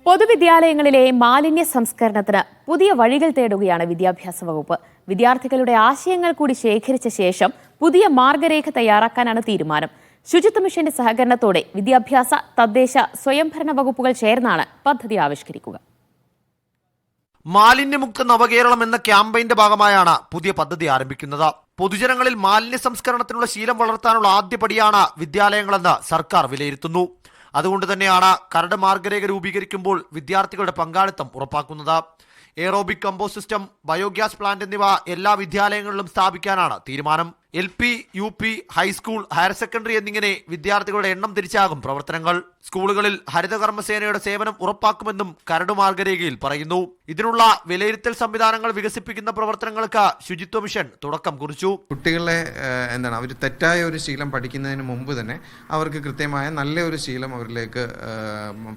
പൊതുവിദ്യാലയങ്ങളിലെ മാലിന്യ സംസ്കരണത്തിന് പുതിയ വഴികൾ തേടുകയാണ് വിദ്യാഭ്യാസ വകുപ്പ്. വിദ്യാർത്ഥികളുടെ ആശയങ്ങൾ കൂടി ശേഖരിച്ച ശേഷം പുതിയ മാർഗരേഖ തയ്യാറാക്കാനാണ് തീരുമാനം. ശുചിത്വ മിഷന്റെ സഹകരണത്തോടെ വിദ്യാഭ്യാസ, തദ്ദേശ, സ്വയംഭരണ വകുപ്പുകൾ ചേർന്നാണ് പദ്ധതി ആവിഷ്കരിക്കുക. മാലിന്യമുക്ത നവകേരളം എന്ന ക്യാമ്പയിന്റെ ഭാഗമായാണ് പുതിയ പദ്ധതി ആരംഭിക്കുന്നത്. പൊതുജനങ്ങളിൽ മാലിന്യ സംസ്കരണത്തിനുള്ള ശീലം വളർത്താനുള്ള ആദ്യപടിയാണ് വിദ്യാലയങ്ങളെന്ന് സർക്കാർ വിലയിരുത്തുന്നു. അതുകൊണ്ട് തന്നെയാണ് കരട് മാർഗരേഖ രൂപീകരിക്കുമ്പോൾ വിദ്യാർത്ഥികളുടെ പങ്കാളിത്തം ഉറപ്പാക്കുന്നത്. Aerobic compost system, biogas plant എന്നിവ എല്ലാ വിദ്യാലയങ്ങളിലും സ്ഥാപിക്കാനാണ് തീരുമാനം. LP, UP, high school, higher secondary എന്നിങ്ങനെ വിദ്യാർത്ഥികളുടെ എണ്ണം തിരിച്ചാകും പ്രവർത്തനങ്ങൾ. സ്കൂളുകളിൽ ഹരിതകർമ്മസേനയുടെ സേവനം ഉറപ്പാക്കുമെന്നും കരട് മാർഗരേഖയിൽ പറയുന്നു. ഇതിനുള്ള വിലയിരുത്തൽ സംവിധാനങ്ങൾ വികസിപ്പിക്കുന്ന പ്രവർത്തനങ്ങൾക്ക് ശുചിത്വ മിഷൻ തുടക്കം കുറിച്ചു. കുട്ടികളെ അവർ തെറ്റായ ഒരു ശീലം പഠിക്കുന്നതിന് മുമ്പ് തന്നെ അവർക്ക് കൃത്യമായ നല്ല ഒരു ശീലം അവരിലേക്ക്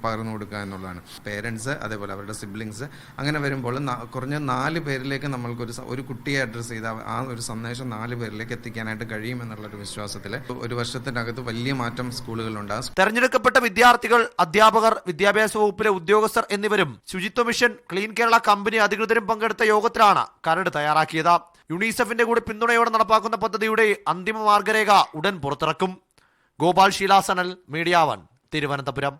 പകർന്നു കൊടുക്കുക എന്നുള്ളതാണ്. പേരൻസ്, അതേപോലെ അവരുടെ സിബ്ലിങ്സ്, അങ്ങനെ വരുമ്പോൾ കുറഞ്ഞ 4 പേരിലേക്ക് നമ്മൾക്ക് ഒരു കുട്ടിയെ അഡ്രസ്സ് ചെയ്ത ആ ഒരു സന്ദേശം 4 പേരിലേക്ക് എത്തിക്കാനായിട്ട് കഴിയുമെന്നുള്ളൊരു വിശ്വാസത്തിൽ ഒരു വർഷത്തിനകത്ത് വലിയ മാറ്റം സ്കൂളുകളിലുണ്ടാകും. തെരഞ്ഞെടുക്കപ്പെട്ട വിദ്യാർത്ഥികൾ, അധ്യാപകർ, വിദ്യാഭ്യാസ വകുപ്പിലെ ഉദ്യോഗസ്ഥർ എന്നിവരും ശുചിത്വ മിഷൻ, ക്ലീൻ കേരള കമ്പനി അധികൃതരും പങ്കെടുത്ത യോഗത്തിലാണ് കരട് തയ്യാറാക്കിയത്. യുണിസെഫിന്റെ കൂടി പിന്തുണയോടെ നടപ്പാക്കുന്ന പദ്ധതിയുടെ അന്തിമ മാർഗരേഖ ഉടൻ പുറത്തിറക്കും. ഗോപാൽ ശീലാസനൽ, മീഡിയ 1, തിരുവനന്തപുരം.